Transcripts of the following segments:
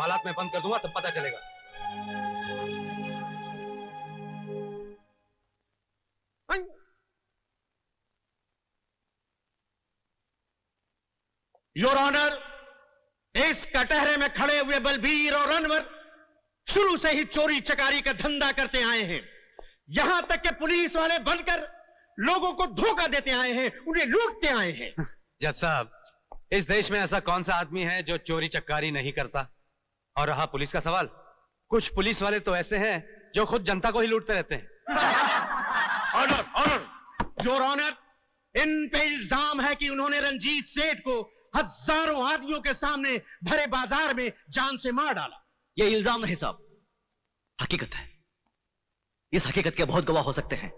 हवालात में बंद कर दूंगा तब पता चलेगा। योर ऑनर, इस कटहरे में खड़े हुए बलबीर और अनवर शुरू से ही चोरी चकारी का धंधा करते आए हैं। यहां तक कि पुलिस वाले बनकर लोगों को धोखा देते आए हैं, उन्हें लूटते आए हैं। जज साहब, इस देश में ऐसा कौन सा आदमी है जो चोरी चकारी नहीं करता? और रहा पुलिस का सवाल, कुछ पुलिस वाले तो ऐसे हैं जो खुद जनता को ही लूटते रहते हैं। Order, order. योर ऑनर, इन पे इल्जाम है कि उन्होंने रंजीत सेठ को हजारों आदमियों के सामने भरे बाजार में जान से मार डाला। यह इल्जाम नहीं साहब, हकीकत है। इस हकीकत के बहुत गवाह हो सकते हैं,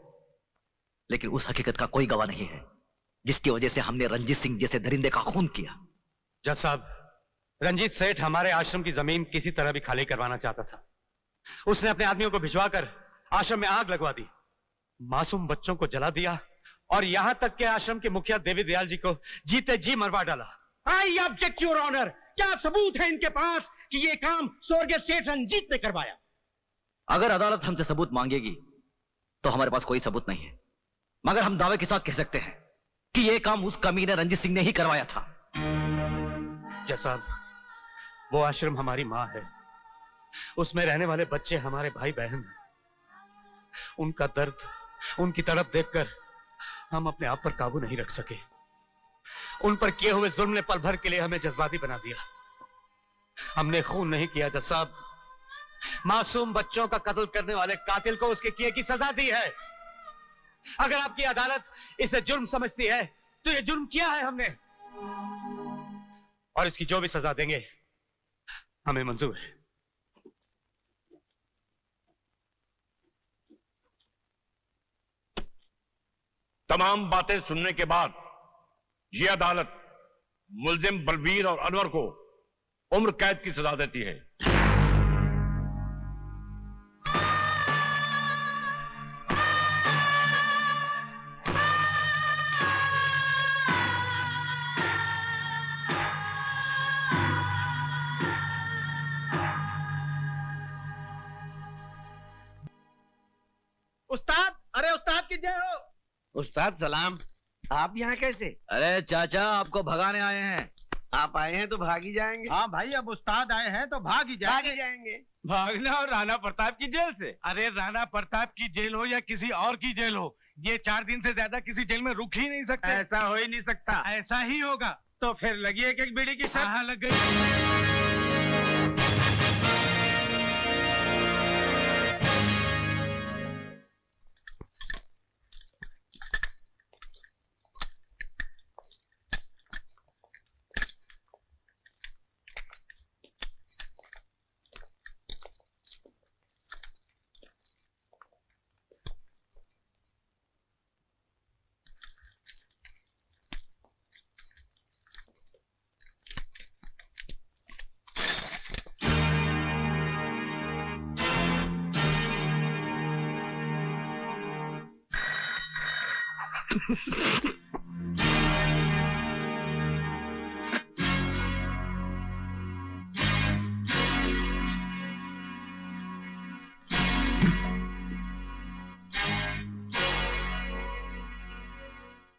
लेकिन उस हकीकत का कोई गवाह नहीं है जिसकी वजह से हमने रंजीत सिंह जैसे दरिंदे का खून किया। जज साहब, रंजीत सेठ हमारे आश्रम की जमीन किसी तरह भी खाली करवाना चाहता था। उसने अपने आदमियों को भिजवाकर आश्रम में आग लगवा दी, मासूम बच्चों को जला दिया और यहां तक के आश्रम के मुखिया देवी दयाल जी को जीते जी मरवा डाला। I object your honour. क्या सबूत है इनके पास कि यह काम स्वर्गीय सेठ रंजीत ने करवाया? अगर अदालत हमसे सबूत मांगेगी तो हमारे पास कोई सबूत नहीं है, मगर हम दावे के साथ कह सकते हैं कि यह काम उस कमीने रंजीत सिंह ने ही करवाया था। जज साहब, वो आश्रम हमारी मां है, उसमें रहने वाले बच्चे हमारे भाई बहन हैं। उनका दर्द, उनकी तड़प देखकर हम अपने आप पर काबू नहीं रख सके। उन पर किए हुए जुल्म ने पल भर के लिए हमें जज्बाती बना दिया। हमने खून नहीं किया जज साहब, मासूम बच्चों का कत्ल करने वाले कातिल को उसके किए की सजा दी है। अगर आपकी अदालत इसे जुर्म समझती है तो ये जुर्म किया है हमने, और इसकी जो भी सजा देंगे हमें मंजूर है। तमाम बातें सुनने के बाद यह अदालत मुल्जिम बलवीर और अनवर को उम्र कैद की सजा देती है। उस्ताद, अरे उस्ताद की जय हो। उस्ताद सलाम। आप यहाँ कैसे? अरे चाचा, आपको भगाने आए हैं। आप आए हैं तो भाग ही जाएंगे। हाँ भाई, अब उस्ताद आए हैं तो भाग ही जाएंगे। भागना और राणा प्रताप की जेल से? अरे राणा प्रताप की जेल हो या किसी और की जेल हो, ये 4 दिन से ज्यादा किसी जेल में रुक ही नहीं सकते। ऐसा हो ही नहीं सकता। ऐसा ही होगा। तो फिर लगी एक एक बीड़ी की शर्त। हाँ, लग गई।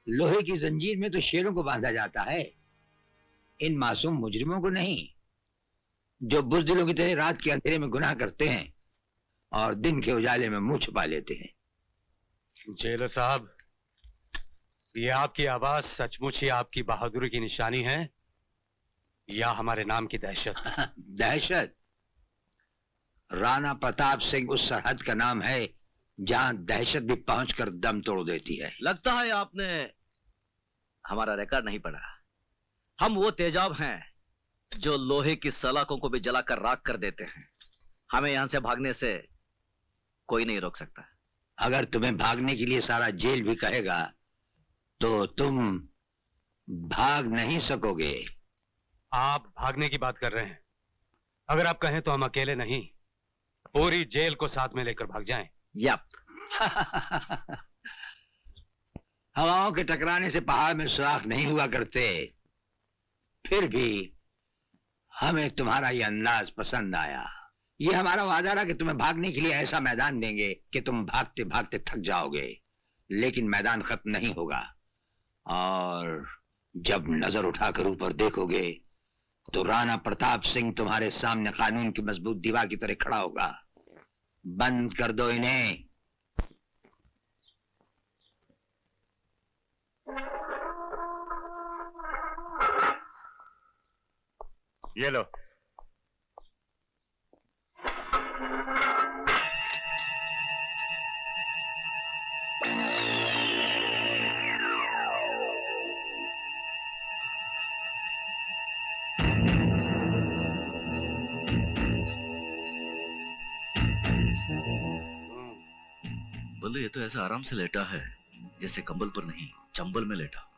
लोहे की जंजीर में तो शेरों को बांधा जाता है, इन मासूम मुजरिमों को नहीं, जो बुज़दिलों की तरह रात के अंधेरे में गुनाह करते हैं और दिन के उजाले में मुंह छुपा लेते हैं। जेलर साहब, ये आपकी आवाज सचमुच ही आपकी बहादुरी की निशानी है या हमारे नाम की दहशत? दहशत? राणा प्रताप सिंह उस सरहद का नाम है जहां दहशत भी पहुंचकर दम तोड़ देती है। लगता है आपने हमारा रिकॉर्ड नहीं पढ़ा। हम वो तेजाब हैं जो लोहे की सलाखों को भी जलाकर राख कर देते हैं। हमें यहां से भागने से कोई नहीं रोक सकता। अगर तुम्हें भागने के लिए सारा जेल भी कहेगा तो तुम भाग नहीं सकोगे। आप भागने की बात कर रहे हैं? अगर आप कहें तो हम अकेले नहीं, पूरी जेल को साथ में लेकर भाग जाएं। यप। हवाओं के टकराने से पहाड़ में सुराख नहीं हुआ करते, फिर भी हमें तुम्हारा ये अंदाज पसंद आया। ये हमारा वादा रहा कि तुम्हें भागने के लिए ऐसा मैदान देंगे कि तुम भागते भागते थक जाओगे, लेकिन मैदान खत्म नहीं होगा। और जब नजर उठाकर ऊपर देखोगे तो राणा प्रताप सिंह तुम्हारे सामने कानून की मजबूत दीवार की तरह खड़ा होगा। बंद कर दो इन्हें। ये लो। बोलो, ये तो ऐसा आराम से लेटा है जैसे कंबल पर नहीं चंबल में लेटा।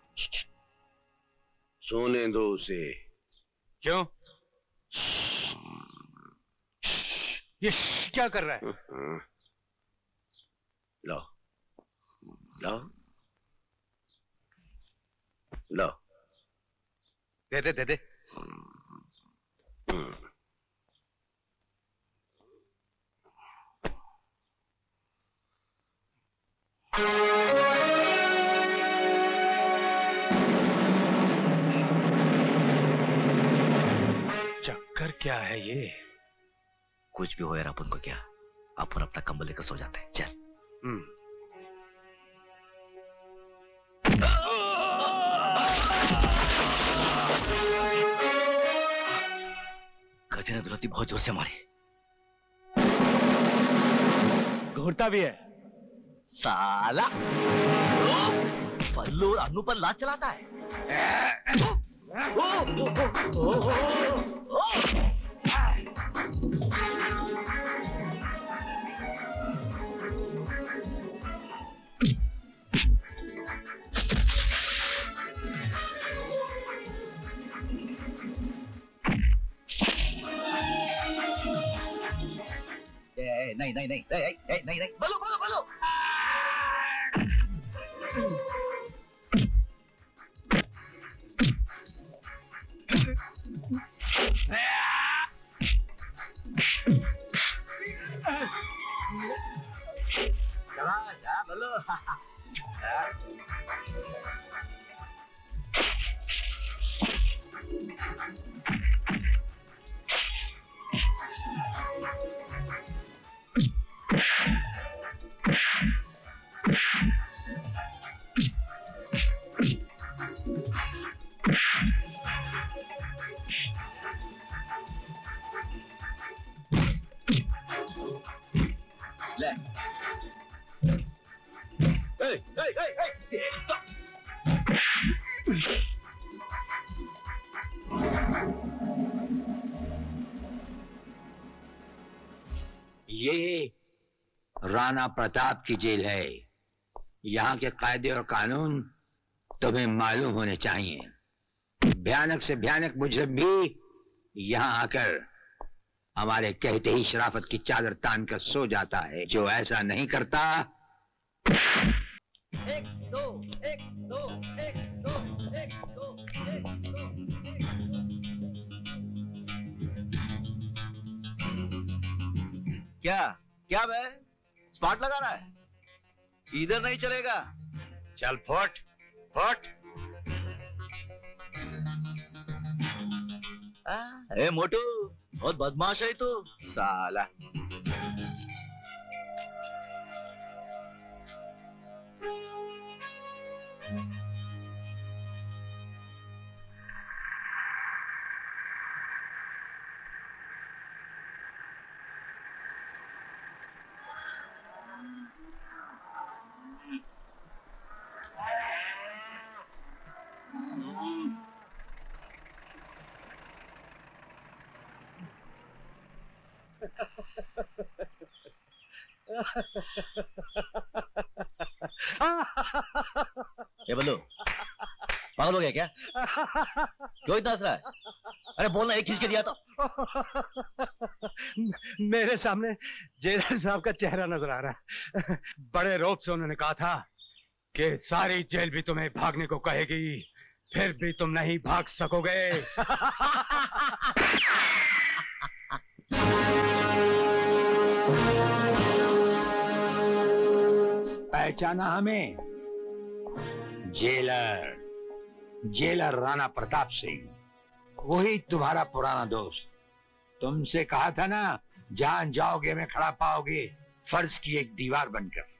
सोने दो उसे। क्यों? ये क्या कर रहा है? लो लो लो। दे दे दे दे। चक्कर क्या है ये? कुछ भी हो यार, अपन को क्या, अपन अपना कंबल लेकर सो जाते हैं। चल। गधे ने दुलती बहुत जोर से मारी। घूरता भी है साला। पल्लू और अन्नू पर लात चलाता है। नहीं नहीं नहीं नहीं नहीं नहीं, बल्लू बल्लू बल्लू। जा बल्लू। ले। ये राणा प्रताप की जेल है। यहाँ के कायदे और कानून तुम्हें मालूम होने चाहिए। भयानक से भयानक मुजरिम भी यहाँ आकर हमारे कहते ही शराफत की चादर तान कर सो जाता है। जो ऐसा नहीं करता। एक दो एक दो एक दो एक दो एक दो। क्या क्या बे, स्पॉट लगा रहा है? इधर नहीं चलेगा। चल फुट फुट। ए मोटू, बहुत बदमाश है तू साला। ये बल्लू पागल हो गया क्या? क्यों इतना हंस रहा है? अरे बोलना, एक खींच के दिया तो। मेरे सामने जेलर साहब का चेहरा नजर आ रहा है। बड़े रोब से उन्होंने कहा था कि सारी जेल भी तुम्हें भागने को कहेगी, फिर भी तुम नहीं भाग सकोगे। पहचाना हमें? जेलर राणा प्रताप सिंह, वही तुम्हारा पुराना दोस्त। तुमसे कहा था ना, जहां जाओगे मैं खड़ा पाओगे, फर्ज की एक दीवार बनकर।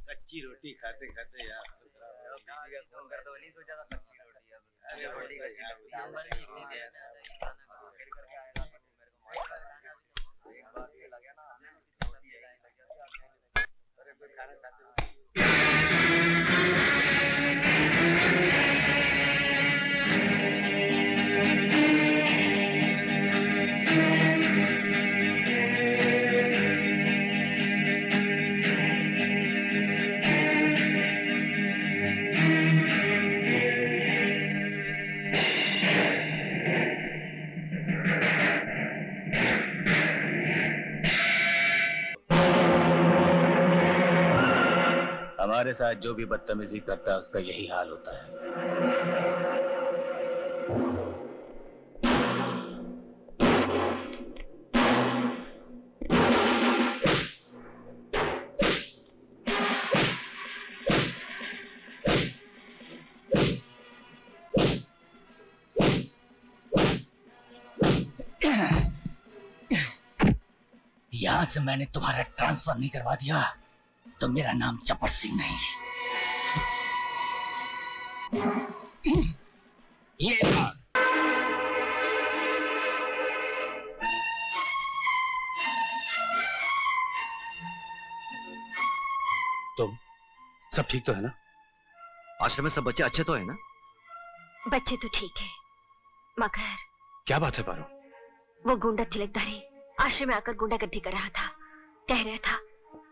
कच्ची रोटी खाते खाते यार फोन कर दो, नहीं तो ज्यादा कच्ची रोटी हमारे साथ जो भी बदतमीजी करता है उसका यही हाल होता है। यहां से मैंने तुम्हारा ट्रांसफर नहीं करवा दिया तो मेरा नाम चपड़ सिंह नहीं। ये तुम सब ठीक तो है ना? आश्रम में सब बच्चे अच्छे तो है ना? बच्चे तो ठीक है, मगर क्या बात है पारो? वो गुंडा तिलकधारी आश्रम में आकर गुंडागर्दी कर रहा था। कह रहा था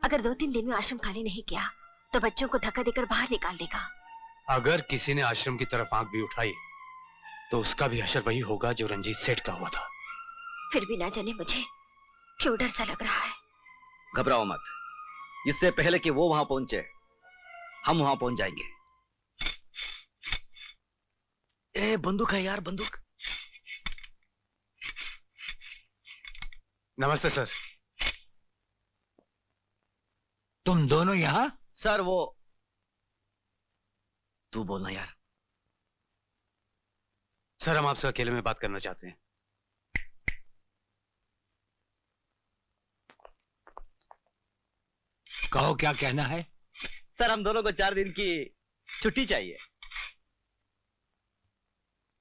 अगर 2-3 दिन में आश्रम खाली नहीं किया तो बच्चों को धक्का देकर बाहर निकाल देगा। अगर किसी ने आश्रम की तरफ आंख भी उठाई तो उसका भी हशर वही होगा जो रंजीत सेठ का हुआ था। फिर भी ना जाने मुझे क्यों डर सा लग रहा है। घबराओ मत, इससे पहले कि वो वहां पहुंचे हम वहां पहुंच जाएंगे। ए बंदूक है यार, बंदूक। नमस्ते सर। तुम दोनों यहाँ? सर वो तू बोलना यार। सर हम आपसे अकेले में बात करना चाहते हैं। कहो क्या कहना है? सर हम दोनों को 4 दिन की छुट्टी चाहिए।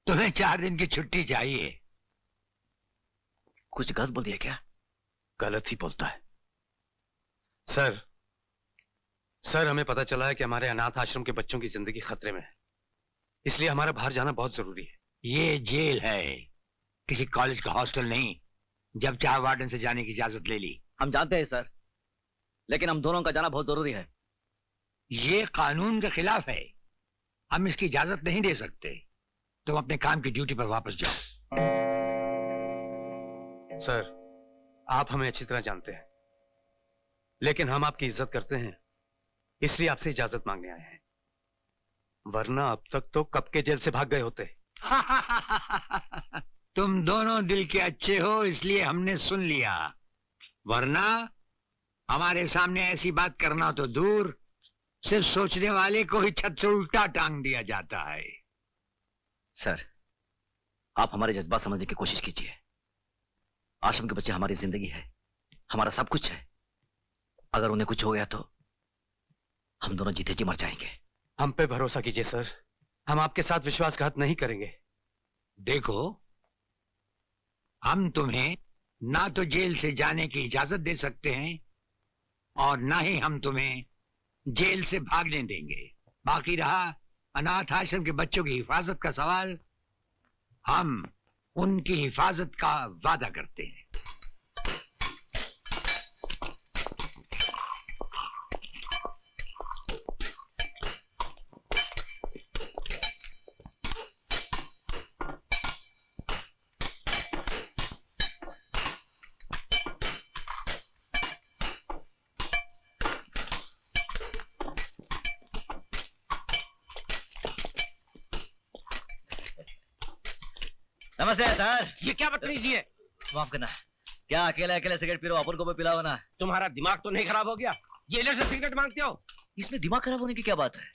तुम्हें 4 दिन की छुट्टी चाहिए? कुछ गलत बोल दिया क्या? गलत ही बोलता है सर हमें पता चला है कि हमारे अनाथ आश्रम के बच्चों की जिंदगी खतरे में है, इसलिए हमारा बाहर जाना बहुत जरूरी है। ये जेल है, किसी कॉलेज का हॉस्टल नहीं। जब चाहे वार्डन से जाने की इजाजत ले ली। हम जानते हैं सर, लेकिन हम दोनों का जाना बहुत जरूरी है। ये कानून के खिलाफ है, हम इसकी इजाजत नहीं दे सकते। तुम अपने काम की ड्यूटी पर वापस जाओ। सर आप हमें अच्छी तरह जानते हैं, लेकिन हम आपकी इज्जत करते हैं, इसलिए आपसे इजाजत मांगने आए हैं। वरना अब तक तो कब के जेल से भाग गए होते। तुम दोनों दिल के अच्छे हो इसलिए हमने सुन लिया, वरना हमारे सामने ऐसी बात करना तो दूर, सिर्फ सोचने वाले को ही छत से उल्टा टांग दिया जाता है। सर आप हमारे जज्बात समझने की कोशिश कीजिए। आश्रम के बच्चे हमारी जिंदगी है, हमारा सब कुछ है। अगर उन्हें कुछ हो गया तो हम दोनों जीते जी मर जाएंगे। हम पे भरोसा कीजिए सर, हम आपके साथ विश्वासघात नहीं करेंगे। देखो, हम तुम्हें ना तो जेल से जाने की इजाजत दे सकते हैं और ना ही हम तुम्हें जेल से भागने देंगे। बाकी रहा अनाथ आश्रम के बच्चों की हिफाजत का सवाल, हम उनकी हिफाजत का वादा करते हैं। नमस्ते सर। ये क्या बदतमीजी है? माफ करना, क्या अकेले अकेले सिगरेट पी रहे हो? अपन को भी पिलाओ ना। तुम्हारा दिमाग तो नहीं खराब हो गया? जेलर से सिगरेट मांगते हो? इसमें दिमाग खराब होने की क्या बात है?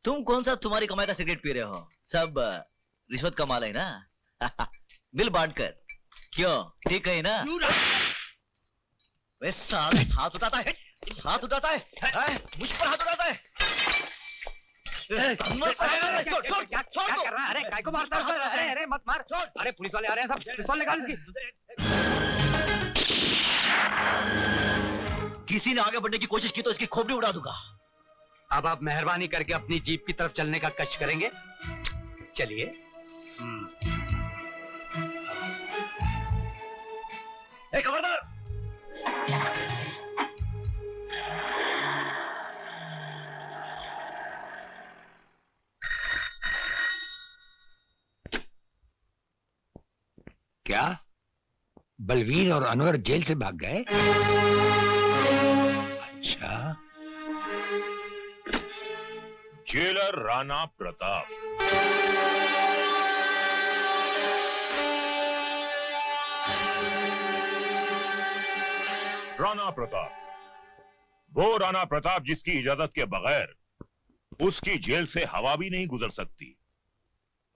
तुम कौन सा तुम्हारी कमाई का सिगरेट पी रहे हो? सब रिश्वत का माल है ना। बिल बांट कर। क्यों, ठीक है ना? वे साले हाथ उठाता है, हाथ उठाता है, मुझ पर हाथ उठाता है। छोड़ दो। अरे काय को मारता है? अरे अरे मत मार। अरे पुलिस वाले आ रहे हैं, सब पिस्तौल निकाल इसकी। किसी ने आगे बढ़ने की कोशिश की तो इसकी खोपड़ी उड़ा दूंगा। अब आप मेहरबानी करके अपनी जीप की तरफ चलने का कष्ट करेंगे? चलिए। खबरदार। क्या बलवीर और अनवर जेल से भाग गए? अच्छा। जेलर राणा प्रताप। राणा प्रताप, वो राणा प्रताप जिसकी इजाजत के बगैर उसकी जेल से हवा भी नहीं गुजर सकती।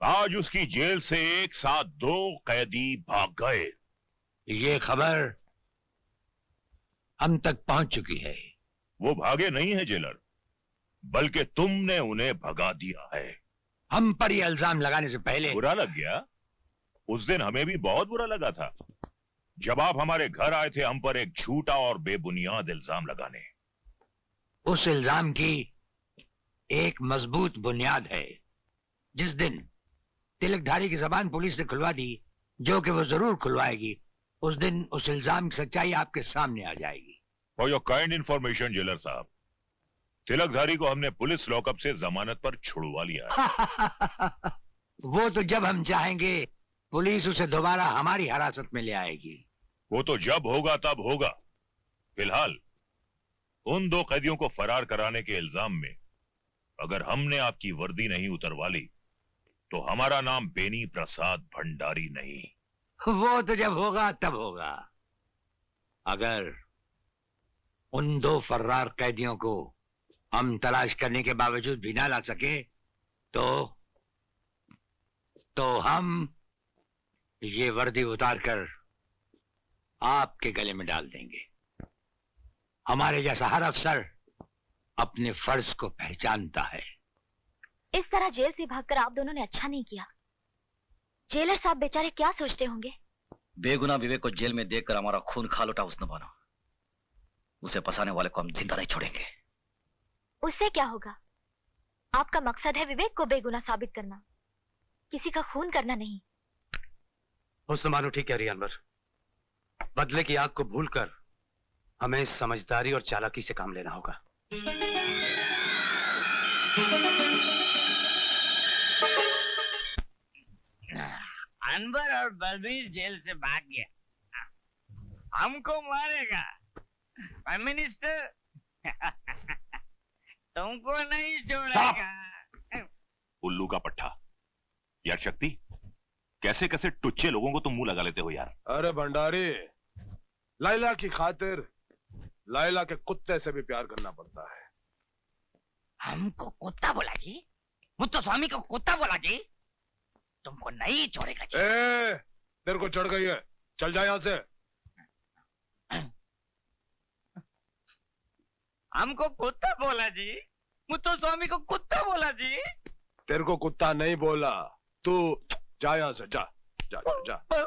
आज उसकी जेल से एक साथ 2 कैदी भाग गए। ये खबर हम तक पहुंच चुकी है। वो भागे नहीं है जेलर, बल्कि तुमने उन्हें भगा दिया है। हम पर ये इल्जाम लगाने से पहले बुरा लग गया? उस दिन हमें भी बहुत बुरा लगा था जब आप हमारे घर आए थे हम पर एक झूठा और बेबुनियाद इल्जाम लगाने। उस इल्जाम की एक मजबूत बुनियाद है। जिस दिन तिलकधारी की जबान पुलिस ने खुलवा दी, जो कि वो जरूर खुलवाएगी, उस दिन उस इल्जाम की सच्चाई आपके सामने आ जाएगी। For your kind information jailer साहब, तिलकधारी को हमने पुलिस लॉकअप से जमानत पर छुड़वा लिया है। वो तो जब हम चाहेंगे पुलिस उसे दोबारा हमारी हिरासत में ले आएगी। वो तो जब होगा तब होगा। फिलहाल उन 2 कैदियों को फरार कराने के इल्जाम में अगर हमने आपकी वर्दी नहीं उतरवा ली तो हमारा नाम बेनी प्रसाद भंडारी नहीं। वो तो जब होगा तब होगा। अगर उन 2 फर्रार कैदियों को हम तलाश करने के बावजूद भी ना ला सके तो हम ये वर्दी उतारकर आपके गले में डाल देंगे। हमारे जैसा हर अफसर अपने फर्ज को पहचानता है। इस तरह जेल से भागकर आप दोनों ने अच्छा नहीं किया। जेलर साहब बेचारे क्या सोचते होंगे? बेगुनाह विवेक को जेल में देखकर हमारा खून खा लौटा उसने बनो। उसे फंसाने वाले को हम जिंदा नहीं छोड़ेंगे। उससे क्या होगा? आपका मकसद है विवेक को बेगुनाह साबित करना, किसी का खून करना नहीं। हुस्न ठीक कह रही अनवर। बदले की आग को भूलकर हमें समझदारी और चालाकी से काम लेना होगा। अनवर और बलबीर जेल से भाग गया, हमको मारेगा। प्राइम मिनिस्टर तुमको नहीं छोड़ेगा। उल्लू का पट्टा। यार शक्ति, कैसे कैसे टुच्चे लोगों को तुम मुंह लगा लेते हो यार। अरे भंडारी, लाइला की खातिर लाइला के कुत्ते से भी प्यार करना पड़ता है। हमको कुत्ता बोला जी? मुत्तो स्वामी को कुत्ता बोला जी? तुमको नहीं छोड़ेगा जी। तेरे को चढ़ गई है, चल जा यहाँ से। हमको कुत्ता बोला जी? मुत्तो स्वामी को कुत्ता बोला जी? तेरे को कुत्ता नहीं बोला, तू जा यहाँ से, जा जा जा, जा।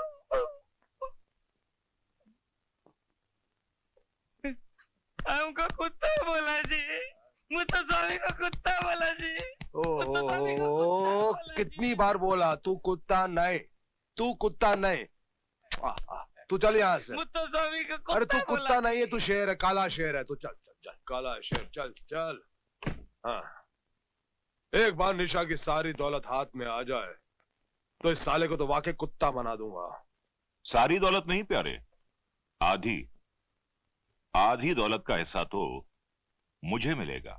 हमको कुत्ता बोला जी, मुत्तो स्वामी को कुत्ता बोला जी। ओ, कितनी बार बोला तू कुत्ता नहीं, तू कुत्ता नहीं। तू चल यहाँ से। मुत्तो स्वामी को कुत्ता। अरे तू कुत्ता नहीं है, तू शेर है, काला शेर है। तू चल चल चल, काला शेर, चल चल। हाँ, एक बार निशा की सारी दौलत हाथ में आ जाए तो इस साले को तो वाकई कुत्ता बना दूंगा। सारी दौलत नहीं प्यारे, आधी आधी दौलत का हिस्सा तो मुझे मिलेगा।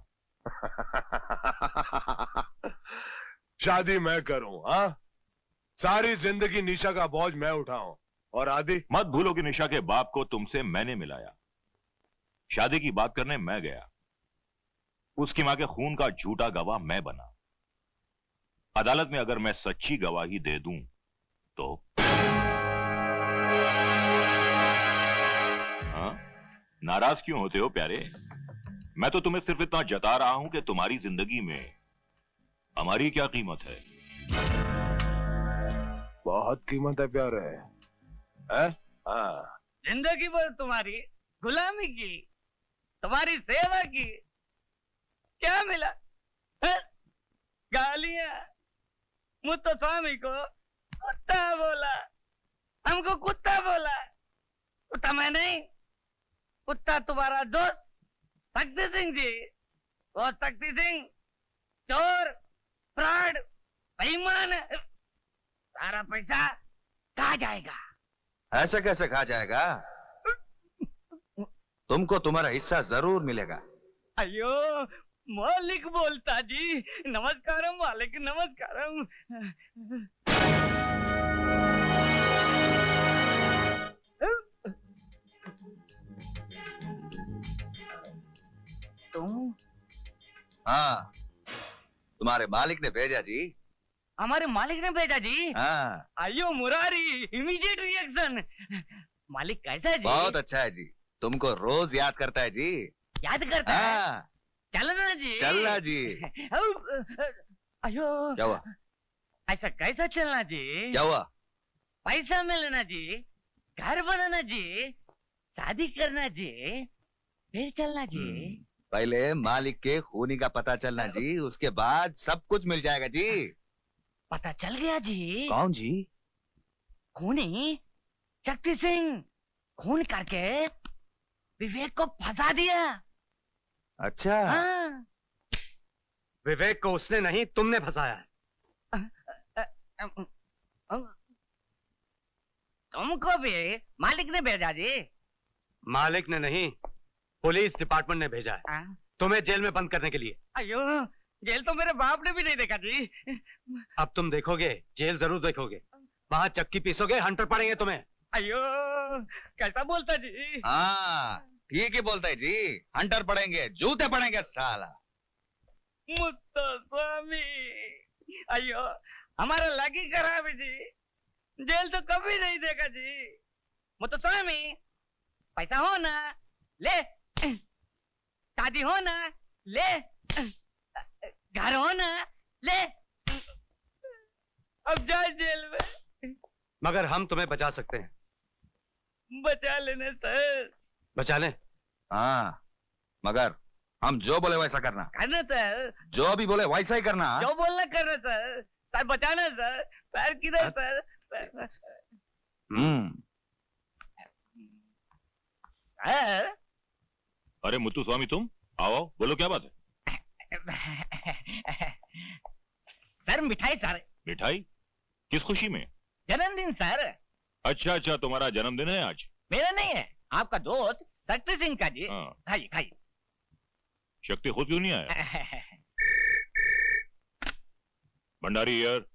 शादी मैं करूं? हाँ, सारी जिंदगी निशा का बोझ मैं उठाऊं और आदि। मत भूलो कि निशा के बाप को तुमसे मैंने मिलाया, शादी की बात करने मैं गया, उसकी मां के खून का झूठा गवाह मैं बना। अदालत में अगर मैं सच्ची गवाही दे दूं तो हाँ? नाराज क्यों होते हो प्यारे? मैं तो तुम्हें सिर्फ इतना जता रहा हूं कि तुम्हारी जिंदगी में हमारी क्या कीमत है। बहुत कीमत है प्यारे, है? हाँ। जिंदगी भर तुम्हारी गुलामी की, तुम्हारी सेवा की, क्या मिला? गालियां। मुत्तो स्वामी को कुत्ता बोला, हमको कुत्ता बोला। कुत्ता मैं नहीं, कुत्ता तुम्हारा दोस्त शक्ति सिंह जी। वो शक्ति सिंह चोर, फ्रॉड, बेईमान। सारा पैसा कहाँ जाएगा? ऐसे कैसे खा जाएगा? तुमको तुम्हारा हिस्सा जरूर मिलेगा। अयो मालिक बोलता जी। नमस्कारम मालिक, नमस्कारम। तुम? हाँ, तुम्हारे मालिक ने भेजा जी। हमारे मालिक ने भेजा जी? हाँ। अयो मुरारी, इमीडिएट रिएक्शन। मालिक कैसा है जी? बहुत अच्छा है जी, तुमको रोज याद करता है जी। याद करता है? चलना जी। चलना जी। अयो क्या हुआ? ऐसा कैसा चलना जी? क्या हुआ? पैसा मिलना जी, घर बनाना जी, शादी करना जी, फिर चलना जी। पहले मालिक के खूनी का पता चलना जी, उसके बाद सब कुछ मिल जाएगा जी। पता चल गया जी। कौन जी? खूनी शक्ति सिंह। खून करके विवेक को फंसा दिया। अच्छा। हाँ। विवेक को उसने नहीं, तुमने फंसाया है। तुमको भी मालिक ने भेजा जी? मालिक ने नहीं, पुलिस डिपार्टमेंट ने भेजा है तुम्हें जेल में बंद करने के लिए। अयो, जेल तो मेरे बाप ने भी नहीं देखा जी। अब तुम देखोगे, जेल जरूर देखोगे। वहां चक्की पीसोगे, हंटर पड़ेंगे तुम्हें। अयो कैसा बोलता जी? हाँ ठीक ही बोलता है जी, हंटर पड़ेंगे, जूते पड़ेंगे साला। मुत्तो स्वामी। अयो हमारा लगी खराब है जी, जेल तो कभी नहीं देखा जी। मुत्तो स्वामी, पैसा हो ना ले, शादी हो ना ले, घर हो ना ले, अब जाए जेल में। मगर हम तुम्हें बचा सकते हैं। बचा लेने सर। बचा ले? हाँ, मगर हम जो बोले वैसा करना। करना सर। जो भी बोले वैसा ही करना। जो बोलना करना सर। सर बचाना सर। पैर किधर सर? सर। अरे मुत्तू स्वामी, तुम आओ, बोलो क्या बात है? सर मिठाई सर। मिठाई? किस खुशी में? जन्मदिन सर। अच्छा अच्छा, तुम्हारा जन्मदिन है आज? मेरा नहीं है, आपका दोस्त शक्ति सिंह का जी। हाँ। खाइए खाइए। शक्ति खुद क्यों नहीं आया? भंडारी यार।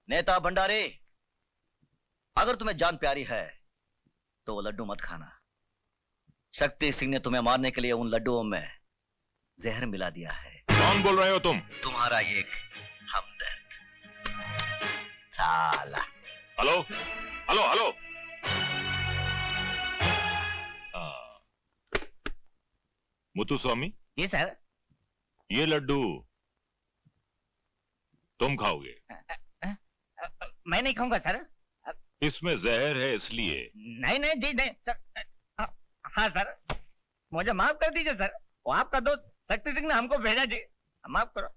नेता भंडारी, अगर तुम्हें जान प्यारी है तो वो लड्डू मत खाना। शक्ति सिंह ने तुम्हें मारने के लिए उन लड्डुओं में जहर मिला दिया है। कौन बोल रहे हो तुम? तुम्हारा एक हमदर्द साला। Hello hello hello. Muthu Swamy. जी सर। ये लड्डू तुम खाओगे? मैं नहीं खाऊंगा सर। इसमें जहर है इसलिए। नहीं नहीं जी नहीं सर। हाँ सर, मुझे माफ कर दीजिए सर। वो आपका दोस्त शक्ति सिंह ने हमको भेजा जी, माफ करो।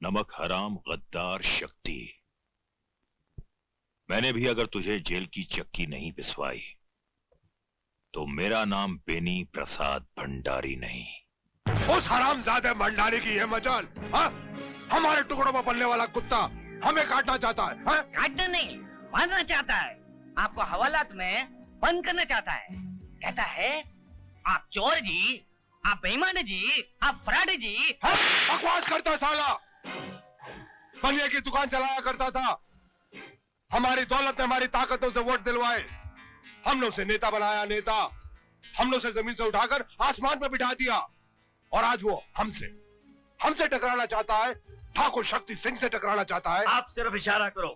नमक हराम गद्दार शक्ति, मैंने भी अगर तुझे जेल की चक्की नहीं पिसवाई तो मेरा नाम बेनी प्रसाद भंडारी नहीं। उस हरामजादे भंडारी की है मजाल। हाँ? हमारे टुकड़ों में पलने वाला कुत्ता हमें काटना चाहता है। हाँ? काटना नहीं, मारना चाहता है। आपको हवालात में बंद करना चाहता है। कहता है आप चोर जी, आप बेईमान जी, आप फ्रॉड जी। बकवास करता साला। बनिया की दुकान चलाया करता था, हमारी दौलत ने हमारी ताकतों से वोट दिलवाए, हमने उसे नेता बनाया, नेता। हमने उसे जमीन से उठाकर आसमान में बिठा दिया और आज वो हमसे टकराना चाहता है, ठाकुर शक्ति सिंह से टकराना चाहता है। आप सिर्फ इशारा करो,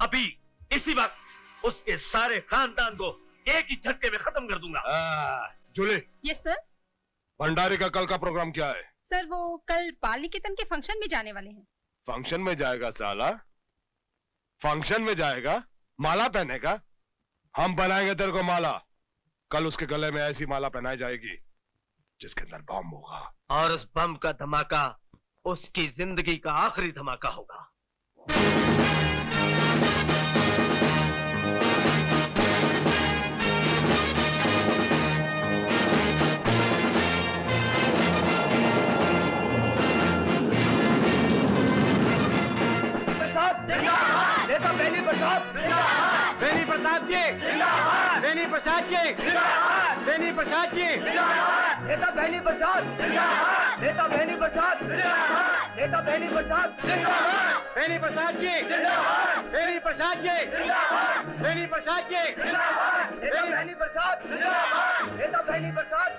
अभी इसी वक्त उसके सारे खानदान को एक ही झटके में खत्म कर दूंगा। जूली। Yes sir. भंडारी का कल का प्रोग्राम क्या है? सर वो कल बाल निकेतन के फंक्शन में जाने वाले हैं। फंक्शन में जाएगा साला? फंक्शन में जाएगा? माला पहनेगा? हम बनाएंगे तेरे को माला। कल उसके गले में ऐसी माला पहनाई जाएगी जिसके अंदर बम होगा, और उस बम का धमाका उसकी जिंदगी का आखिरी धमाका होगा। नेता बेनी प्रसाद, बेनी प्रसाद जी, बेनी प्रसाद जी, बेनी प्रसाद जी, नेता बेनी प्रसाद, नेता बेनी प्रसाद, नेता बेनी प्रसाद, बेनी प्रसाद जी, बेनी प्रसाद जी, बेनी प्रसाद जी, नेता बेनी प्रसाद, नेता बेनी प्रसाद,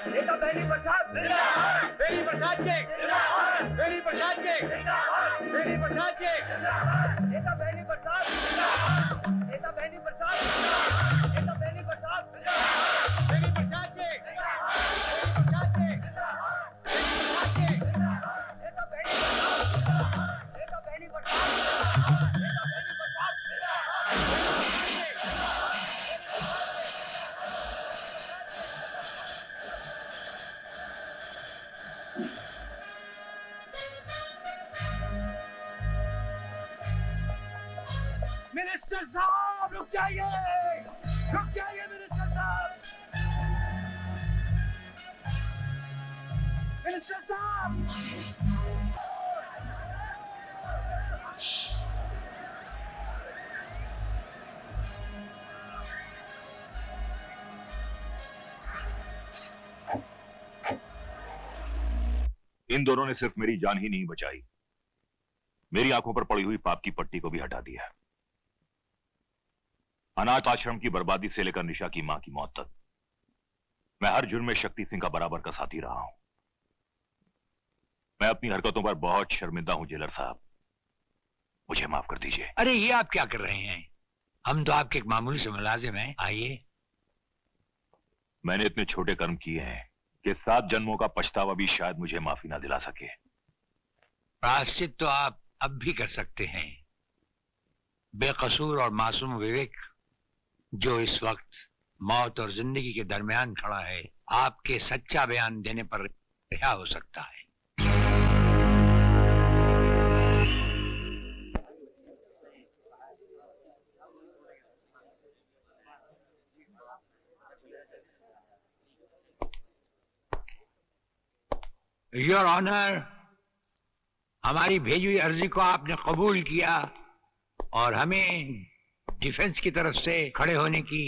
नेता बेनी प्रसाद, बेनी प्रसाद जी, बेनी प्रसाद जी, बेनी प्रसाद जी, नेता बेनी प्रसाद, नेता बेनी प्रसाद, नेता बेनी प्रसाद, बेनी प्रसाद जी, बेनी प्रसाद जी, नेता बेनी प्रसाद, नेता बेनी प्रसाद, नेता बेनी प्रसाद। मिनिस्टर साहब रुक जाइए, रुक जाइए मिनिस्टर साहब, मिनिस्टर साहब। इन दोनों ने सिर्फ मेरी जान ही नहीं बचाई, मेरी आंखों पर पड़ी हुई पाप की पट्टी को भी हटा दिया। अनाथ आश्रम की बर्बादी से लेकर निशा की मां की मौत तक मैं हर जुर्म में शक्ति सिंह का बराबर का साथी रहा हूं। मैं अपनी हरकतों पर बहुत शर्मिंदा हूं जेलर साहब, मुझे माफ कर दीजिए। अरे ये आप क्या कर रहे हैं? हम तो आपके एक मामूली से मुलाजिम हैं। आइए। मैंने इतने छोटे कर्म किए हैं कि 7 जन्मों का पछतावा भी शायद मुझे माफी ना दिला सके। प्रायश्चित तो आप अब भी कर सकते हैं। बेकसूर और मासूम विवेक जो इस वक्त मौत और जिंदगी के दरमियान खड़ा है, आपके सच्चा बयान देने पर रिहा हो सकता है। योर ऑनर, हमारी भेजी हुई अर्जी को आपने कबूल किया और हमें डिफेंस की तरफ से खड़े होने की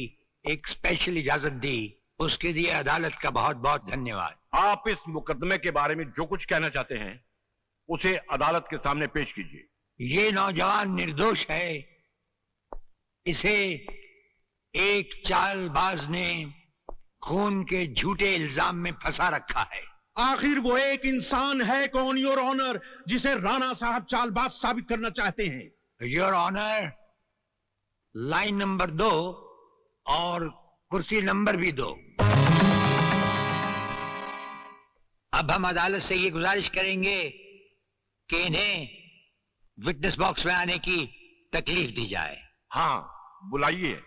एक स्पेशल इजाजत दी, उसके लिए अदालत का बहुत बहुत धन्यवाद। आप इस मुकदमे के बारे में जो कुछ कहना चाहते हैं उसे अदालत के सामने पेश कीजिए। ये नौजवान निर्दोष है, इसे एक चालबाज ने खून के झूठे इल्जाम में फंसा रखा है। आखिर वो एक इंसान है कौन योर ऑनर जिसे राणा साहब चालबाज साबित करना चाहते हैं? योर ऑनर, लाइन नंबर 2 और कुर्सी नंबर भी 2। अब हम अदालत से ये गुजारिश करेंगे कि इन्हें विटनेस बॉक्स में आने की तकलीफ दी जाए। हाँ, बुलाइए।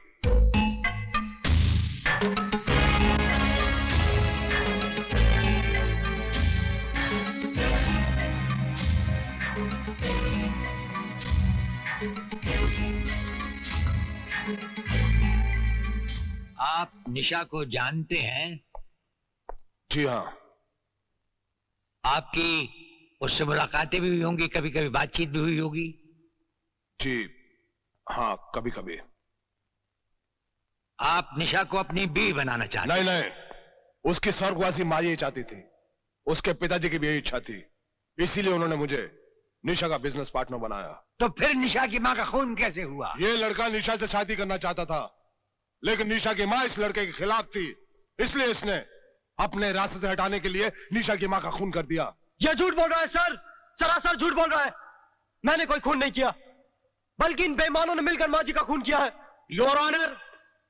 आप निशा को जानते हैं? जी हाँ। आपकी उससे मुलाकातें भी हुई होंगी, कभी कभी बातचीत भी हुई होगी। जी हाँ, कभी कभी। आप निशा को अपनी बीवी बनाना चाहते? नहीं नहीं, उसकी स्वर्गवासी माँ यही चाहती थी, उसके पिताजी की भी यही इच्छा थी, इसीलिए उन्होंने मुझे निशा का बिजनेस पार्टनर बनाया। तो फिर निशा की माँ का खून कैसे हुआ? ये लड़का निशा से शादी करना चाहता था, लेकिन निशा की माँ इस लड़के के खिलाफ थी, इसलिए इसने अपने रास्ते से हटाने के लिए निशा की माँ का खून कर दिया। यह झूठ बोल रहा है सर, सरासर झूठ बोल रहा है। मैंने कोई खून नहीं किया, बल्कि इन बेईमानों ने मिलकर माँ जी का खून किया है। योर ऑनर,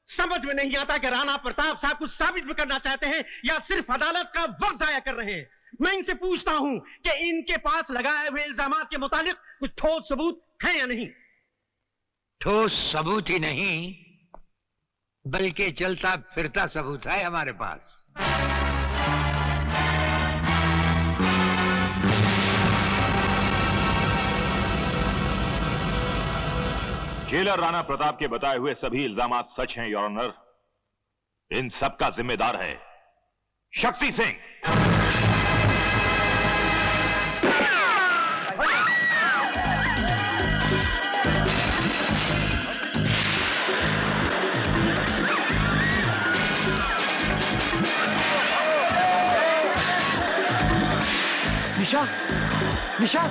समझ में नहीं आता कि राणा प्रताप साहब कुछ साबित भी करना चाहते हैं या सिर्फ अदालत का वक्त जाया कर रहे हैं। मैं इनसे पूछता हूं कि इनके पास लगाए हुए इल्जामात के मुताबिक कुछ ठोस सबूत है या नहीं? ठोस सबूत ही नहीं, बल्कि चलता फिरता सबूत है हमारे पास। जेलर राणा प्रताप के बताए हुए सभी इल्जामात सच हैं योर ऑनर। इन सब का जिम्मेदार है शक्ति सिंह। निशा, निशा,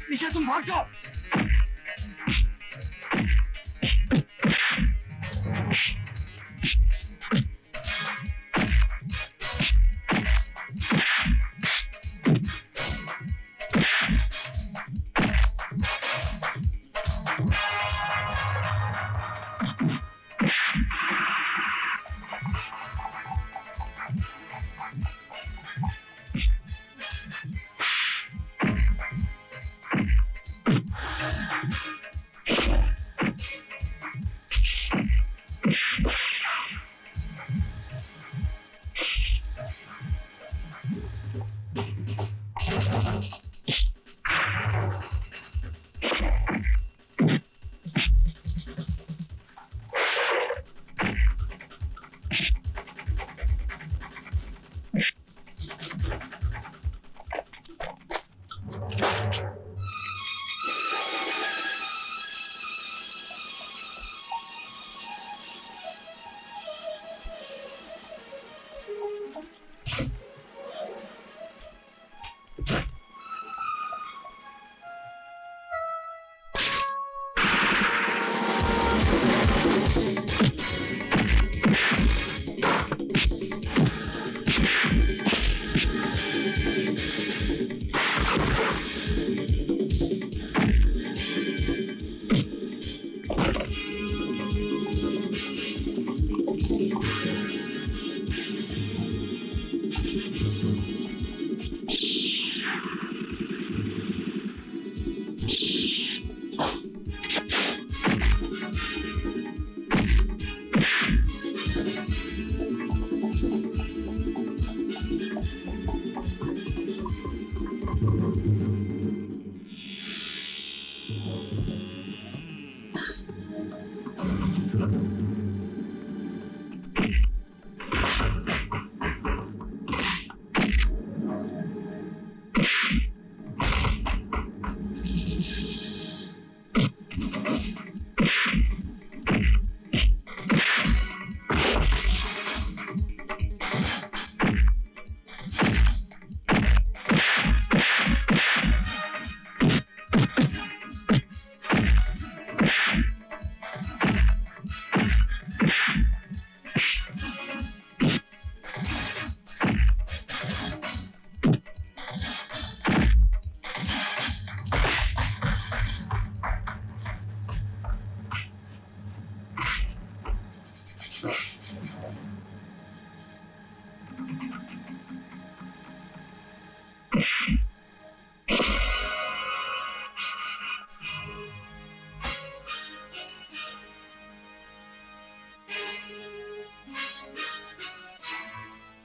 निशा तुम भाग जाओ।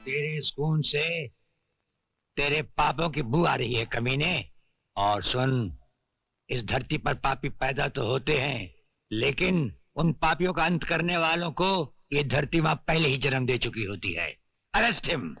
तेरे इस खून से तेरे पापों की बू आ रही है कमीने। और सुन, इस धरती पर पापी पैदा तो होते हैं, लेकिन उन पापियों का अंत करने वालों को ये धरती मां पहले ही जन्म दे चुकी होती है। Arrest him.